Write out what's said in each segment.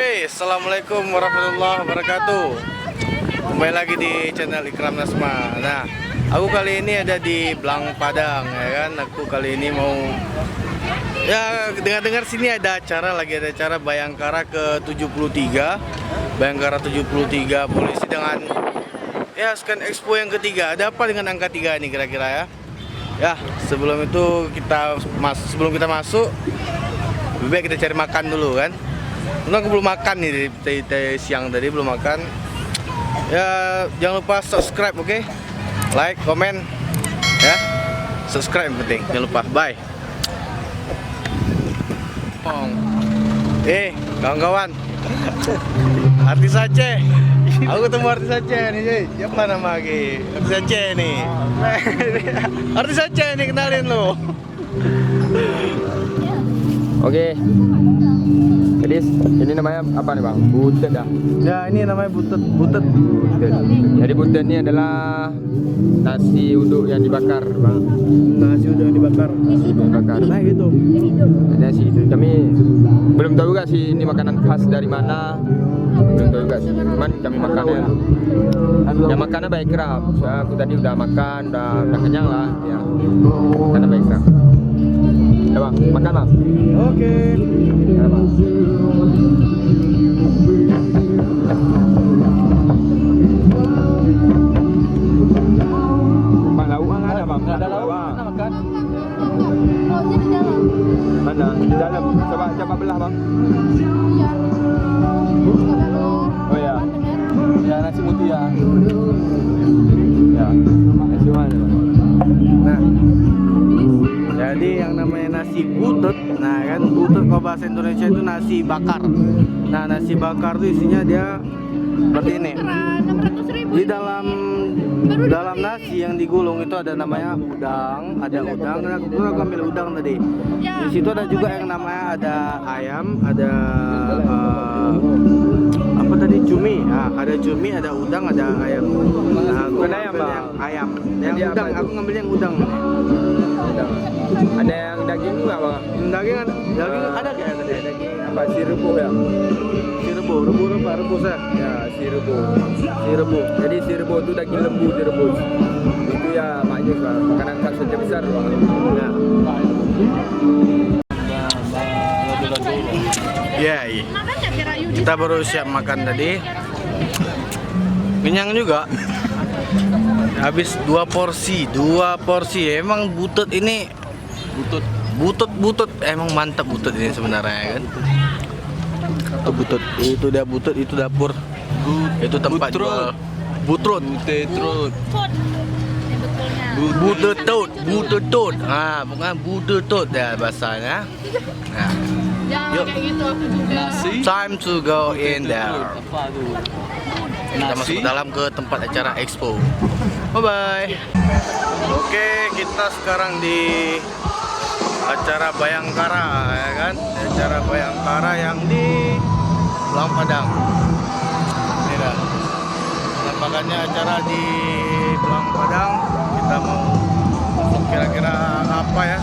Oke, assalamualaikum warahmatullahi wabarakatuh. Kembali lagi di channel Ikram Nasma. Nah, aku kali ini ada di Blang Padang, ya kan? Aku kali ini mau dengar sini ada acara, lagi ada acara Bayangkara ke-73. Bayangkara 73 polisi dengan Scan Expo yang ketiga. Ada apa dengan angka 3 ini kira-kira ya? Ya, sebelum itu sebelum kita masuk, lebih baik kita cari makan dulu kan. Karena aku belum makan nih dari siang tadi belum makan. Ya, jangan lupa subscribe, oke? Like, komen, ya. Subscribe yang penting, jangan lupa. Bye. Kawan-kawan. Artis Aceh. Aku ketemu artis Aceh nih. Siapa nama lagi? Artis Aceh nih. Artis Aceh nih, kenalin lo. Oke. Jadi ini namanya apa nih bang? Butet dah. Ya ini namanya butet. Jadi butet ini adalah nasi uduk yang dibakar bang. Nasi uduk yang dibakar. Nah gitu. Nasi itu kami belum tahu juga sih ini makanan khas dari mana. Belum tahu juga sih. Cuman kami makannya. Ya makannya baik kerap. Soalnya aku tadi udah makan, udah kenyang lah. Ya. Karena baik kerap. Ya bang, makan bang. Oke. Ya, bang. Bang, lauk bang ada bang? Ada lauk bang. Makan. Lauknya di dalam. Mana? Di dalam. Coba belah bang. Oh ya. Ya nasi putih ya. Ya. Nasi mana bang? Nah, jadi yang namanya nasi butet, nah kan butet kalau bahasa Indonesia itu nasi bakar. Nah nasi bakar itu isinya dia seperti ini. Di dalam nasi yang digulung itu ada namanya udang, Nah, aku ambil udang tadi. Di situ ada juga yang namanya ada ayam, ada apa tadi cumi. Nah, ada cumi, ada udang, ada ayam. Nah, aku Bukan ayam, ngambil Bang. yang ayam. Yang Jadi udang, apa itu? aku ngambil yang udang. Ada yang daging juga bang? Daging ada kayak tadi. Daging apa? Si rebus ya? Si rebus ya. Ya si rebus. Jadi si rebus itu daging lembu direbus. Itu ya maknya bang. Makanan khas Aceh besar bang. Nah. Ya, iya. Kita baru siap makan tadi. Kenyang juga. Habis 2 porsi. Emang butet ini butut emang mantap butet ini sebenarnya kan. Itu butet, itu dia butet, itu dapur. Itu tempat jual butrut. Butetut. Ah, bukan butetut ya bahasanya. Nah. Yuk. Kayak gitu aku juga. Time to go in there. Kita masuk ke dalam ke tempat acara expo. Bye bye. Oke, kita sekarang di acara Bayangkara ya kan? Acara Bayangkara yang di Blang Padang. Ini dah. Nampakannya acara di Blang Padang. Kita mau masuk kira-kira apa ya?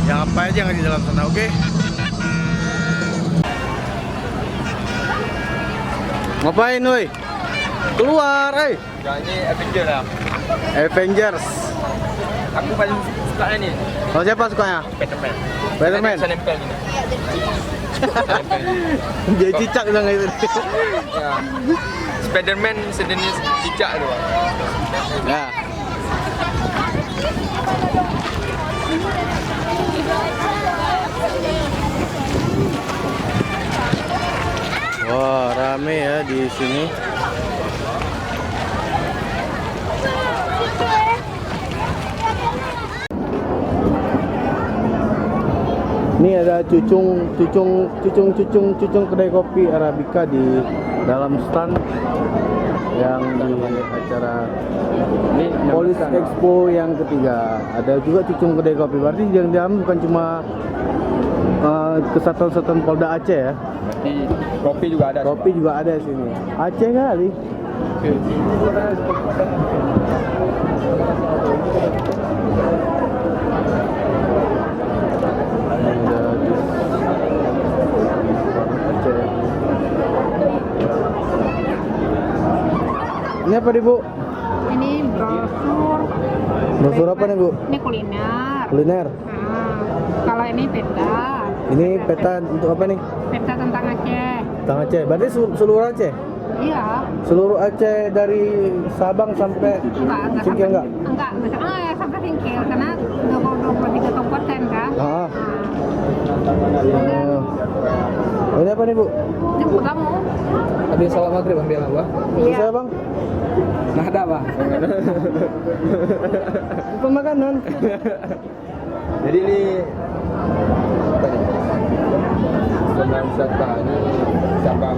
Yang apa aja yang di dalam sana, oke? Ngapain woi? Keluar, Ya ini Avenger lah. Avengers. Aku paling suka ini. Oh, siapa sukanya? Spiderman. Bisa nempel gini. Dia cicak bilang itu. Ya. Spiderman sejenis cicak tu bang. Ya. Wah, rame ya di sini. Ini ada cucung kedai kopi Arabica di dalam stand yang di acara Ini Polis Expo yang ketiga. Ada juga cucung kedai kopi. Berarti yang di dalam bukan cuma kesatuan-kesatuan Polda Aceh ya. Berarti kopi juga ada. Kopi juga ada di sini. Aceh kali. Ini apa nih Bu? Ini brosur. Brosur apa nih Bu? Ini kuliner. Kuliner. Nah, kalau ini peta. Ini peta untuk apa nih? Peta tentang Aceh. Tentang Aceh. Berarti seluruh Aceh? Iya. Seluruh Aceh dari Sabang sampai Enggak Singkil enggak? Enggak, ya sampai Singkil karena 23 kabupaten kan. Ah. Nah, Oh, ini apa nih Bu? jemput kamu. Habis salat maghrib ambil apa? Iya. Bisa Bang? Nah ada Bang. Itu makanan. Jadi ini apa nih? Senang wisata ini Sabang.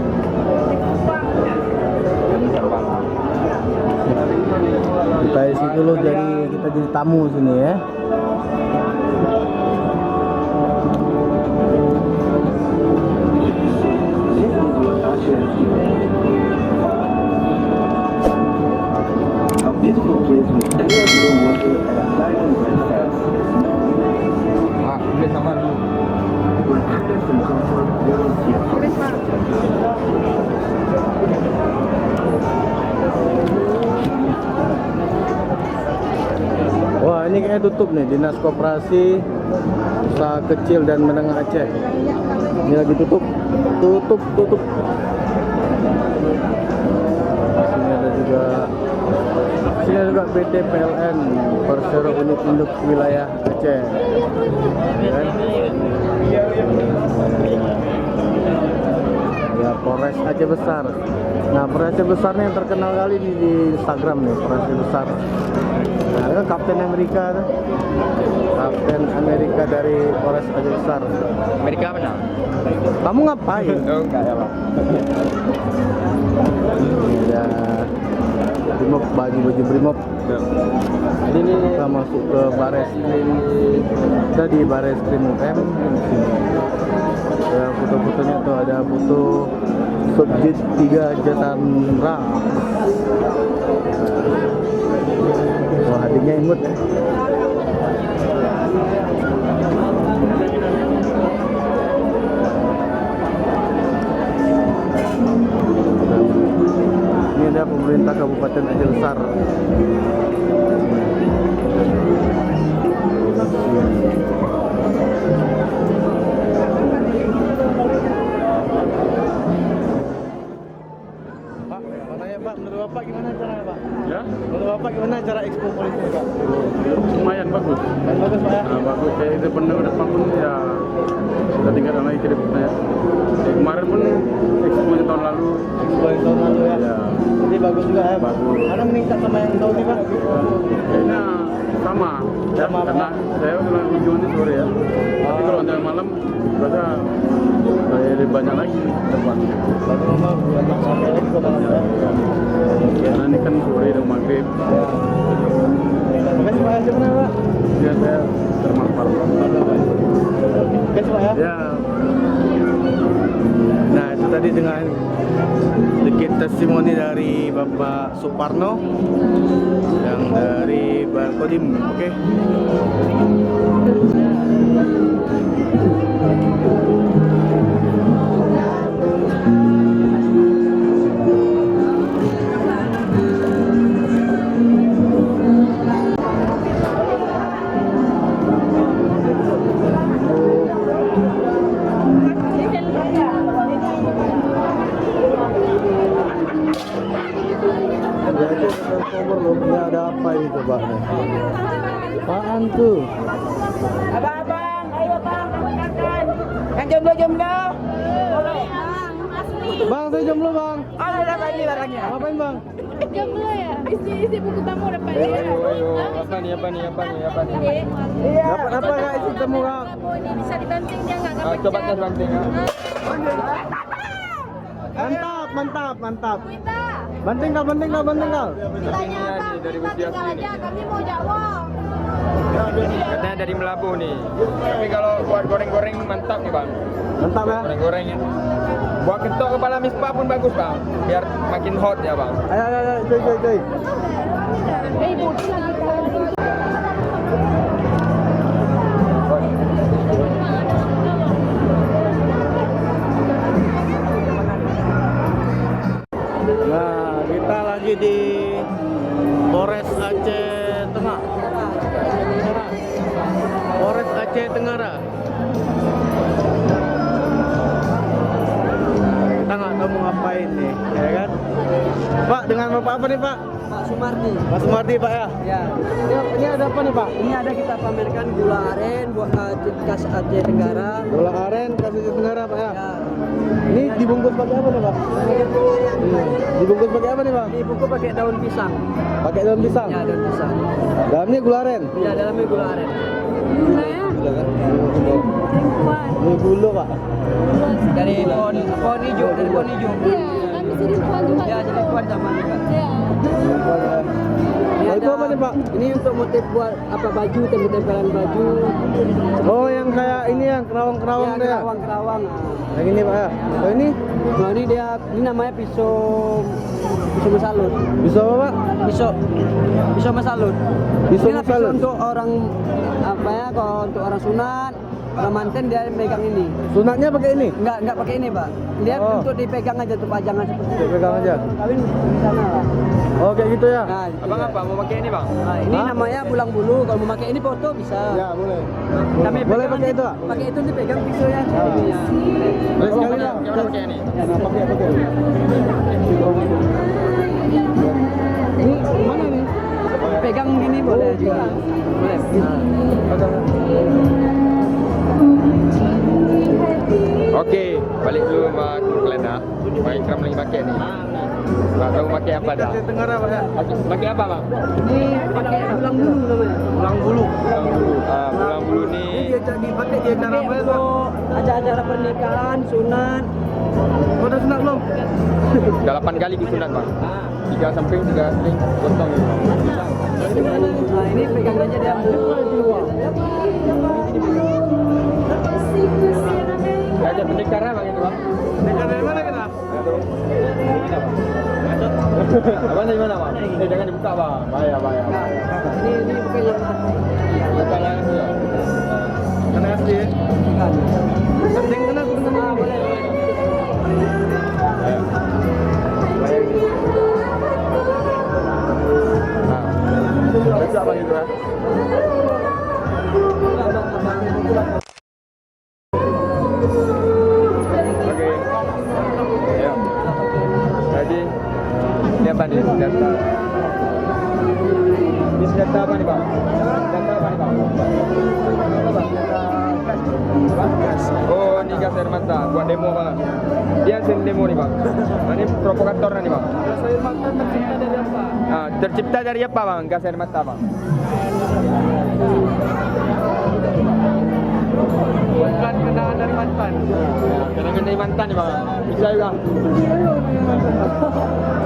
Sabang. Kita isi dulu jadi kita jadi tamu sini ya. Ah, ini sama dulu. Wah, ini kayaknya tutup nih, Dinas Koperasi Usaha Kecil dan Menengah Aceh. Ini lagi tutup. Tutup. Sini ada juga PT PLN Persero Unit Induk Wilayah Aceh. Ya kan? Ya, Polres Aceh Besar. Nah, Polres Aceh Besar nih yang terkenal kali di Instagram nih, Polres Aceh Besar. Nah, itu Kapten Amerika tuh. Kapten Amerika dari Polres Aceh Besar. Amerika mana? Kamu ngapain? Oh, enggak ya, Bang. Ini ada Brimob, baju Brimob. Jadi ini Kita masuk ke Bares Krim. Kita di Bares Krim UM di sini. Ada foto-fotonya tuh, ada foto Subjit 3 Jatandra. Wah, hadinya imut ya. Ini ada pemerintah Kabupaten Aceh Besar. Pak, mana ya Pak? Menurut Bapak gimana caranya Pak? Ya, Menurut Bapak gimana cara ekspo polisi Pak? lumayan bagus. Bagus Pak ya? Nah, bagus kayak depan pun ya kita tinggal lagi ke depannya. Kemarin pun expo tahun lalu. Ekspo yang tahun lalu ya? Ya, Jadi bagus juga ya? Bagus. Ada meningkat sama yang tahun ini Pak? kayaknya sama. Ya, Sama, karena Pak. saya udah tujuannya sore ya. Tapi kalau nanti malam rasa kayak lebih banyak lagi depan. Bagus Pak, buat sampai lagi ke malam ya? Karena ini kan sore dan maghrib. Terima kasih Pak, gimana Pak? Ya saya termanfaat. Oke Pak ya? Ya, Nah, itu tadi dengan sedikit testimoni dari Bapak Suparno yang dari Barkodim. Oke. Jadi Transformer loh, ini ada apa ini coba nih? Apaan tuh? Abang, ayo bang, makan. Yang jomblo-jomblo. Bang, saya jomblo bang. Oh, udah ini barangnya. Ngapain bang? Jomblo ya? Isi buku tamu dapat ayo, dia. ayo, apa nih? Iya. Dapat apa nggak isi temu bang? Ini bisa dibanting dia nggak Ah, coba tes banting ya. Mantap. Kita Banting kal. tanya Ini bang, dari kita usia tinggal sini. aja. Kami mau Jawa. Katanya dari Melabu nih. Tapi kalau buat goreng-goreng mantap nih bang. Mantap ya. Goreng-goreng ya. Buat ketok kepala mispa pun bagus bang. Biar makin hot ya bang. Ayo, cuy. Ibu lagi kan. Nah, kita lagi di Polres Aceh Tengah. Polres Aceh Tenggara. Kita nggak tahu mau ngapain nih, ya kan? Pak, dengan Bapak apa nih Pak? Pak Sumardi. Pak Sumardi Pak ya? Ya. Ini ada apa nih Pak? Ini ada kita pamerkan gula aren buat khas Aceh Tenggara. Gula aren khas Aceh Tenggara Pak ya? Ya. Ini dibungkus pakai apa nih Pak? Dibungkus pakai apa nih Pak? Ini buku pakai daun pisang. Pakai daun pisang. Ya, daun pisang. Dalamnya gula aren. Ya, dalamnya gula aren. Udah kan? Ini bulu Pak. Dari pohon hijau, dari pohon hijau. Iya, kan bisa dibuat juga. Ya, jadi kuat zaman juga. Iya. Oh, itu apa nih Pak? Ini untuk motif buat apa baju, tempel-tempelan baju. Oh, yang kayak ini yang kerawang-kerawang Ya, tuh ya? kerawang-kerawang. Yang ini Pak ya? Oh ini? Nah, ini namanya pisau masalut. Bisa apa Pak? Pisau masalut. Pisau Inilah masalut? untuk orang apa ya? Kalau untuk orang sunat, orang manten dia megang ini. Sunatnya pakai ini? Enggak pakai ini, Pak. Dia Oh. untuk dipegang aja tuh pajangan seperti itu. Pegang aja. Kawin di sana lah. Oh kayak gitu ya? Nah, gitu Abang ya. apa? Mau pakai ini bang? Nah, ini Hah? namanya bulang bulu. Kalau mau pakai ini foto bisa. Ya boleh. Kami Boleh pegang pakai nanti- itu Pak? Pakai itu dipegang pisaunya. Ini ya. Boleh sekali Pak. Gimana pakai ini? Ya, nah, pakai. Ini mana nih? Pegang gini boleh juga. Boleh. Oke, balik dulu sama Klena. Bang Ikram lagi pakai nih. Nggak tahu pakai apa dah. Aceh Tenggara Pak ya? Pakai apa bang? Ini pakai bulang bulu namanya. Tulang bulu. Bulang bulu nih. Ini dia dipakai di acara apa itu? Acara pernikahan, sunat. Oh, udah sunat belum? Udah 8 kali disunat bang. 3 samping, 3 sering gotong. Nah, ini pegang aja dia. Aja pendekara bang itu bang. Dekat dari mana kita? Abang dari mana bang? Jangan dibuka bang. Bahaya. Ini bukan yang asli. Bukan yang itu ya. Karena asli ya? Bukan. Penting kena aku dengan Ah, boleh. Ayo. Nah, bisa bang itu ya. Oke. Ayo. Jadi ini apa nih? Data. Ini data apa nih bang? Data apa nih bang? Oh, ini gas air mata buat demo bang. Dia sering demo nih bang. Nah, ini provokator nih bang. Gas air mata tercipta dari apa? Nah, tercipta dari apa bang? Gas air mata bang. bukan kenangan dari mantan. Kenangan dari mantan nih bang. Bisa juga.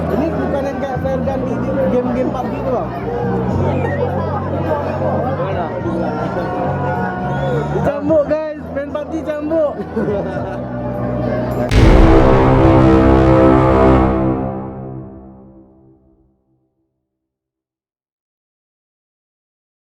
Ini bukan yang kayak flare gun di game-game PUBG itu Bang? Mana? Cambuk guys, main PUBG cambuk.